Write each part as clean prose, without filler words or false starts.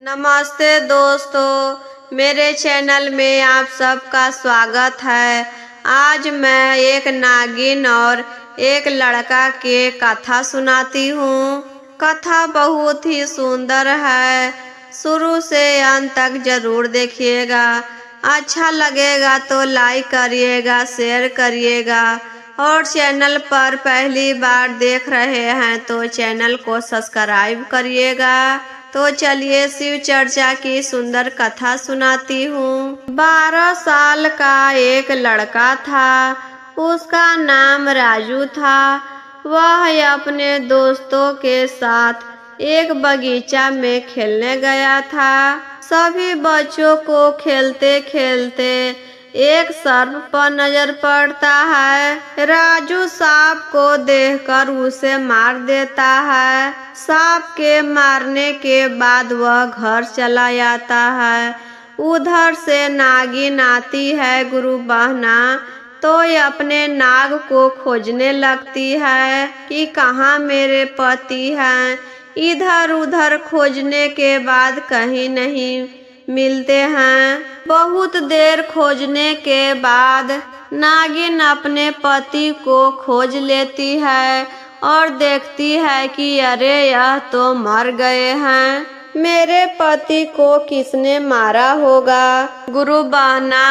नमस्ते दोस्तों, मेरे चैनल में आप सबका स्वागत है। आज मैं एक नागिन और एक लड़का के कथा सुनाती हूँ। कथा बहुत ही सुंदर है, शुरू से अंत तक जरूर देखिएगा। अच्छा लगेगा तो लाइक करिएगा, शेयर करिएगा और चैनल पर पहली बार देख रहे हैं तो चैनल को सब्सक्राइब करिएगा। तो चलिए शिव चर्चा की सुंदर कथा सुनाती हूँ। 12 साल का एक लड़का था, उसका नाम राजू था। वह अपने दोस्तों के साथ एक बगीचा में खेलने गया था। सभी बच्चों को खेलते खेलते एक सर्प पर नजर पड़ता है। राजू सांप को देखकर उसे मार देता है। सांप के मारने के बाद वह घर चला जाता है। उधर से नागिन आती है गुरु बहना, तो ये अपने नाग को खोजने लगती है कि कहाँ मेरे पति हैं। इधर उधर खोजने के बाद कहीं नहीं मिलते हैं। बहुत देर खोजने के बाद नागिन अपने पति को खोज लेती है और देखती है कि अरे यह तो मर गए हैं। मेरे पति को किसने मारा होगा। गुरु बहना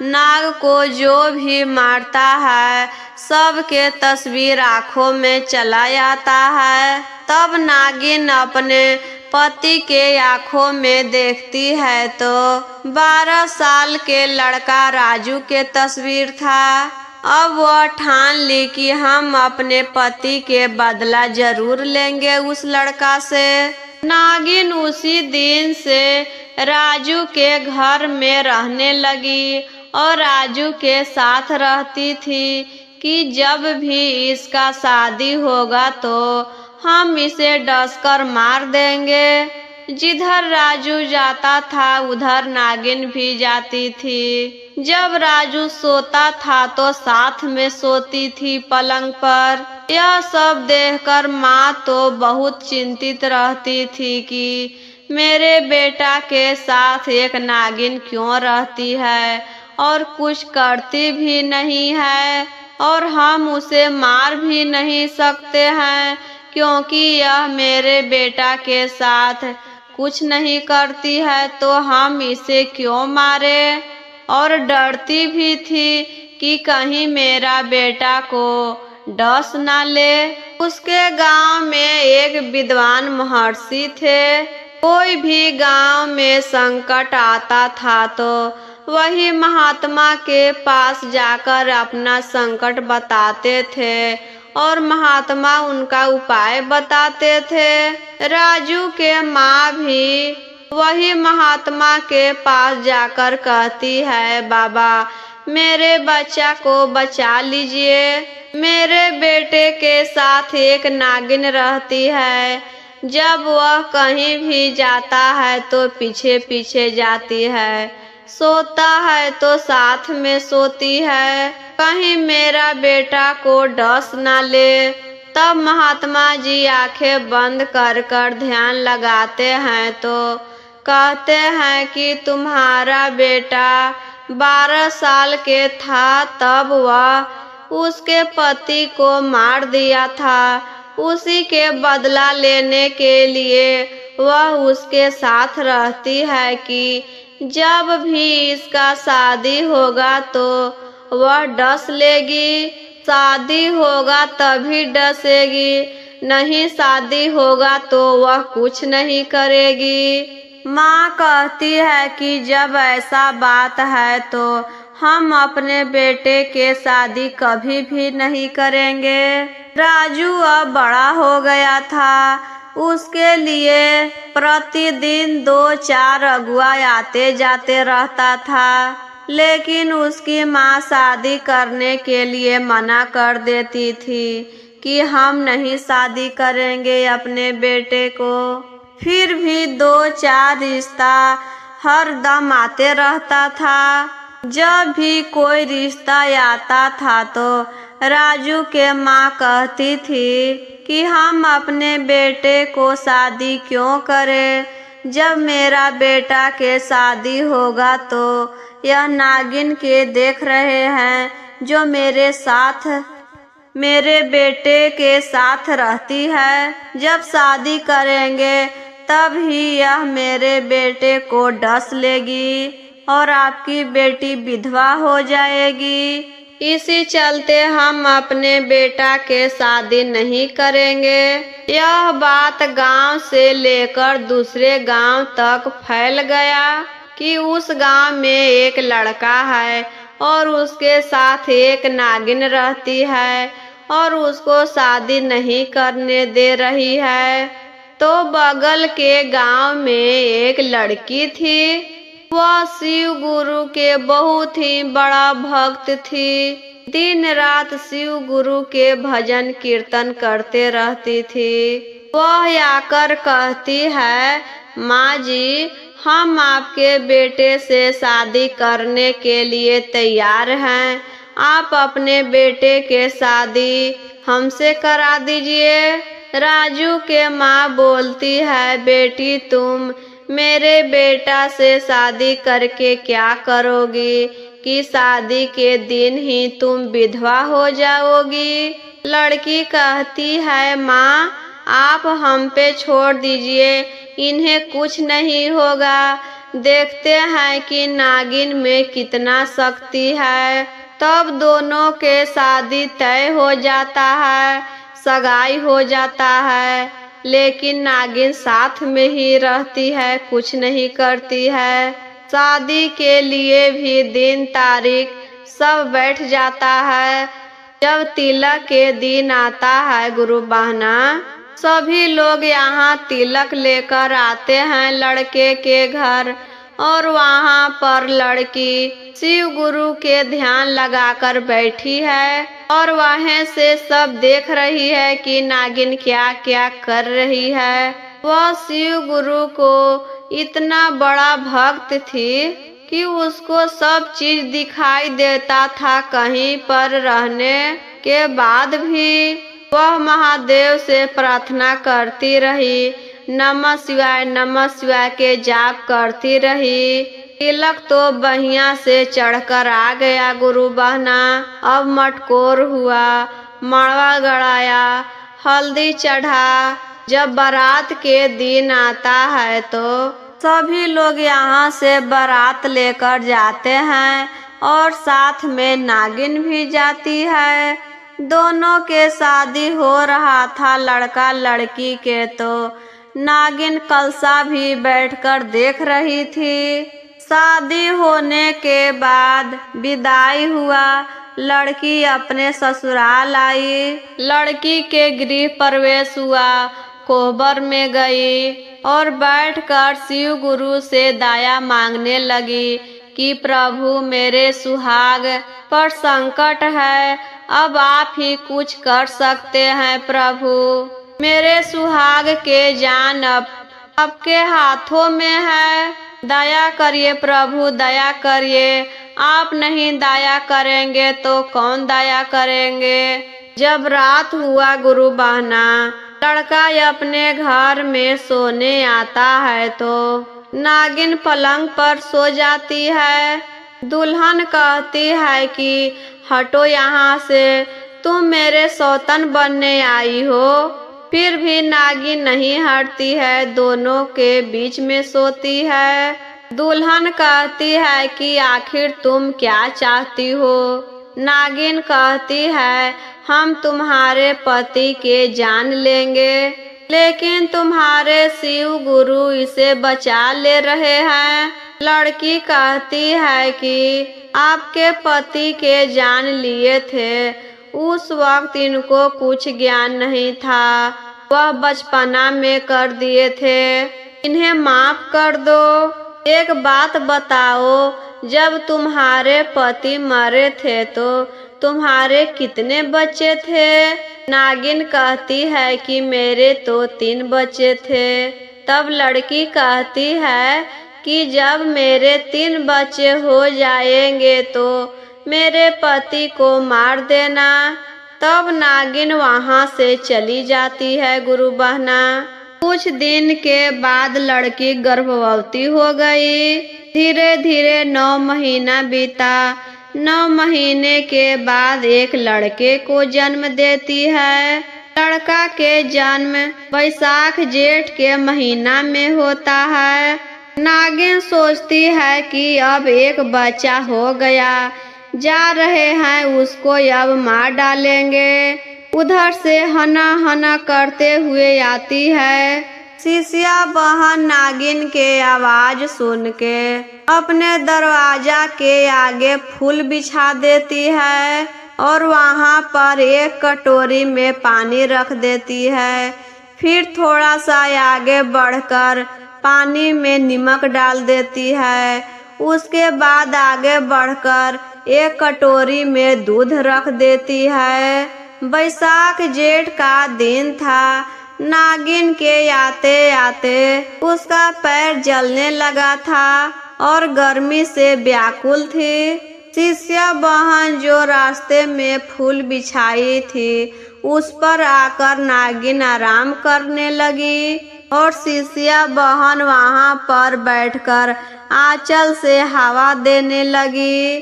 नाग को जो भी मारता है सबके तस्वीर आंखों में चला जाता है। तब नागिन अपने पति के आंखों में देखती है तो 12 साल के लड़का राजू के तस्वीर था। अब वह ठान ली कि हम अपने पति के बदला जरूर लेंगे उस लड़का से। नागिन उसी दिन से राजू के घर में रहने लगी और राजू के साथ रहती थी कि जब भी इसका शादी होगा तो हम इसे डसकर मार देंगे। जिधर राजू जाता था उधर नागिन भी जाती थी। जब राजू सोता था तो साथ में सोती थी पलंग पर। यह सब देखकर माँ तो बहुत चिंतित रहती थी कि मेरे बेटा के साथ एक नागिन क्यों रहती है और कुछ करती भी नहीं है और हम उसे मार भी नहीं सकते हैं क्योंकि यह मेरे बेटा के साथ कुछ नहीं करती है तो हम इसे क्यों मारे। और डरती भी थी कि कहीं मेरा बेटा को डस ना ले। उसके गांव में एक विद्वान महर्षि थे। कोई भी गांव में संकट आता था तो वही महात्मा के पास जाकर अपना संकट बताते थे और महात्मा उनका उपाय बताते थे। राजू के माँ भी वही महात्मा के पास जाकर कहती है, बाबा मेरे बच्चा को बचा लीजिए। मेरे बेटे के साथ एक नागिन रहती है। जब वह कहीं भी जाता है तो पीछे पीछे जाती है, सोता है तो साथ में सोती है, कहीं मेरा बेटा को डस ना ले। तब महात्मा जी आंखें बंद कर कर ध्यान लगाते हैं तो कहते हैं कि तुम्हारा बेटा 12 साल के था तब वह उसके पति को मार दिया था। उसी के बदला लेने के लिए वह उसके साथ रहती है कि जब भी इसका शादी होगा तो वह डस लेगी। शादी होगा तभी डसेगी, नहीं शादी होगा तो वह कुछ नहीं करेगी। माँ कहती है कि जब ऐसा बात है तो हम अपने बेटे के शादी कभी भी नहीं करेंगे। राजू अब बड़ा हो गया था। उसके लिए प्रतिदिन 2-4 अगुआ आते जाते रहता था, लेकिन उसकी माँ शादी करने के लिए मना कर देती थी कि हम नहीं शादी करेंगे अपने बेटे को। फिर भी 2-4 रिश्ता हर दम आते रहता था। जब भी कोई रिश्ता आता था तो राजू के माँ कहती थी कि हम अपने बेटे को शादी क्यों करें। जब मेरा बेटा के शादी होगा तो यह नागिन के देख रहे हैं जो मेरे बेटे के साथ रहती है। जब शादी करेंगे तब ही यह मेरे बेटे को डस लेगी और आपकी बेटी विधवा हो जाएगी। इसी चलते हम अपने बेटा के शादी नहीं करेंगे। यह बात गांव से लेकर दूसरे गांव तक फैल गया कि उस गांव में एक लड़का है और उसके साथ एक नागिन रहती है और उसको शादी नहीं करने दे रही है। तो बगल के गांव में एक लड़की थी। वह शिव गुरु के बहुत ही बड़ा भक्त थी। दिन रात शिव गुरु के भजन कीर्तन करते रहती थी। वह आकर कहती है, माँ जी, हम आपके बेटे से शादी करने के लिए तैयार हैं। आप अपने बेटे के शादी हमसे करा दीजिए। राजू के माँ बोलती है, बेटी तुम मेरे बेटा से शादी करके क्या करोगी कि शादी के दिन ही तुम विधवा हो जाओगी। लड़की कहती है, माँ आप हम पे छोड़ दीजिए, इन्हें कुछ नहीं होगा। देखते हैं कि नागिन में कितना शक्ति है। तब दोनों के शादी तय हो जाता है, सगाई हो जाता है। लेकिन नागिन साथ में ही रहती है, कुछ नहीं करती है। शादी के लिए भी दिन तारीख सब बैठ जाता है। जब तिलक के दिन आता है गुरु बहना, सभी लोग यहाँ तिलक लेकर आते हैं लड़के के घर और वहाँ पर लड़की शिव गुरु के ध्यान लगाकर बैठी है और वहाँ से सब देख रही है कि नागिन क्या क्या कर रही है। वह शिव गुरु को इतना बड़ा भक्त थी कि उसको सब चीज दिखाई देता था। कहीं पर रहने के बाद भी वह महादेव से प्रार्थना करती रही, नमः शिवाय के जाप करती रही। तिलक तो बहिया से चढ़कर आ गया गुरु बहना। अब मटकोर हुआ, मड़वा गड़ाया, हल्दी चढ़ा। जब बारात के दिन आता है तो सभी लोग यहाँ से बारात लेकर जाते हैं और साथ में नागिन भी जाती है। दोनों के शादी हो रहा था लड़का लड़की के, तो नागिन कलसा भी बैठकर देख रही थी। शादी होने के बाद विदाई हुआ। लड़की अपने ससुराल आई। लड़की के गृह प्रवेश हुआ, कोहबर में गई और बैठकर शिव गुरु से दया मांगने लगी कि प्रभु मेरे सुहाग पर संकट है, अब आप ही कुछ कर सकते हैं प्रभु। मेरे सुहाग के जान अब आपके हाथों में है। दया करिए प्रभु, दया करिए। आप नहीं दया करेंगे तो कौन दया करेंगे। जब रात हुआ गुरु बहना, लड़का अपने घर में सोने आता है तो नागिन पलंग पर सो जाती है। दुल्हन कहती है कि हटो यहाँ से, तुम मेरे सौतन बनने आई हो। फिर भी नागिन नहीं हटती है, दोनों के बीच में सोती है। दुल्हन कहती है कि आखिर तुम क्या चाहती हो। नागिन कहती है, हम तुम्हारे पति के जान लेंगे, लेकिन तुम्हारे शिव गुरु इसे बचा ले रहे हैं। लड़की कहती है कि आपके पति के जान लिए थे, उस वक्त इनको कुछ ज्ञान नहीं था, वह बचपना में कर दिए थे, इन्हें माफ कर दो। एक बात बताओ, जब तुम्हारे पति मरे थे तो तुम्हारे कितने बच्चे थे। नागिन कहती है कि मेरे तो 3 बच्चे थे। तब लड़की कहती है कि जब मेरे 3 बच्चे हो जाएंगे तो मेरे पति को मार देना। तब नागिन वहाँ से चली जाती है गुरु बहना। कुछ दिन के बाद लड़की गर्भवती हो गई। धीरे धीरे 9 महीना बीता। 9 महीने के बाद एक लड़के को जन्म देती है। लड़का के जन्म बैसाख जेठ के महीना में होता है। नागिन सोचती है कि अब एक बच्चा हो गया, जा रहे हैं उसको अब मार डालेंगे। उधर से हना हना करते हुए आती है। शिष्या बहन नागिन के आवाज सुन के अपने दरवाजा के आगे फूल बिछा देती है और वहां पर एक कटोरी में पानी रख देती है। फिर थोड़ा सा आगे बढ़कर पानी में नमक डाल देती है। उसके बाद आगे बढ़कर एक कटोरी में दूध रख देती है। बैसाख जेठ का दिन था। नागिन के आते आते उसका पैर जलने लगा था और गर्मी से व्याकुल थी। शिष्या बहन जो रास्ते में फूल बिछाई थी उस पर आकर नागिन आराम करने लगी और शिष्या बहन वहां पर बैठकर आंचल से हवा देने लगी।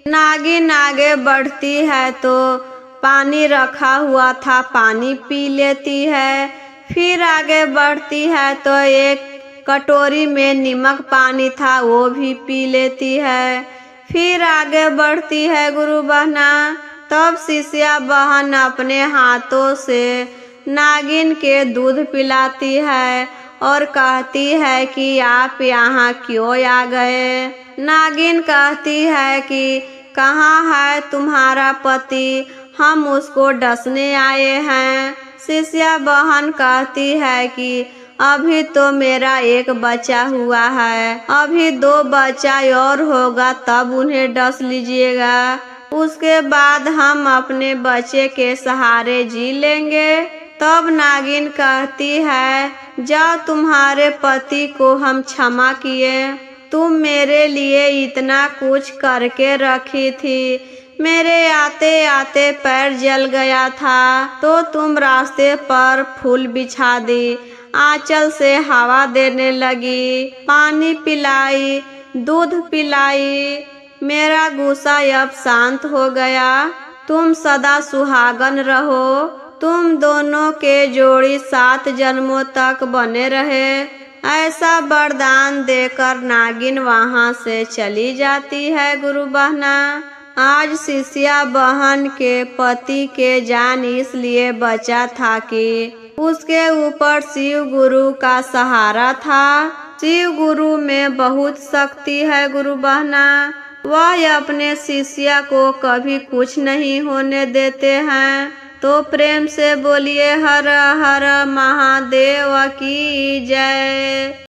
नागिन आगे बढ़ती है तो पानी रखा हुआ था, पानी पी लेती है। फिर आगे बढ़ती है तो एक कटोरी में नमक पानी था, वो भी पी लेती है। फिर आगे बढ़ती है गुरु बहना। तब शिष्या बहन अपने हाथों से नागिन के दूध पिलाती है और कहती है कि आप यहाँ क्यों आ गए। नागिन कहती है कि कहाँ है तुम्हारा पति, हम उसको डसने आए हैं। शिष्या बहन कहती है कि अभी तो मेरा एक बच्चा हुआ है, अभी 2 बच्चा और होगा तब उन्हें डस लीजिएगा। उसके बाद हम अपने बच्चे के सहारे जी लेंगे। तब नागिन कहती है जाओ, तुम्हारे पति को हम क्षमा किए। तुम मेरे लिए इतना कुछ करके रखी थी, मेरे आते आते पैर जल गया था तो तुम रास्ते पर फूल बिछा दी, आंचल से हवा देने लगी, पानी पिलाई, दूध पिलाई। मेरा गुस्सा अब शांत हो गया। तुम सदा सुहागन रहो, तुम दोनों के जोड़ी 7 जन्मों तक बने रहे। ऐसा वरदान देकर नागिन वहां से चली जाती है गुरु बहना। आज शिष्या बहन के पति के जान इसलिए बचा था कि उसके ऊपर शिव गुरु का सहारा था। शिव गुरु में बहुत शक्ति है गुरु बहना। वह अपने शिष्या को कभी कुछ नहीं होने देते हैं। तो प्रेम से बोलिए हर हर महादेव की जय।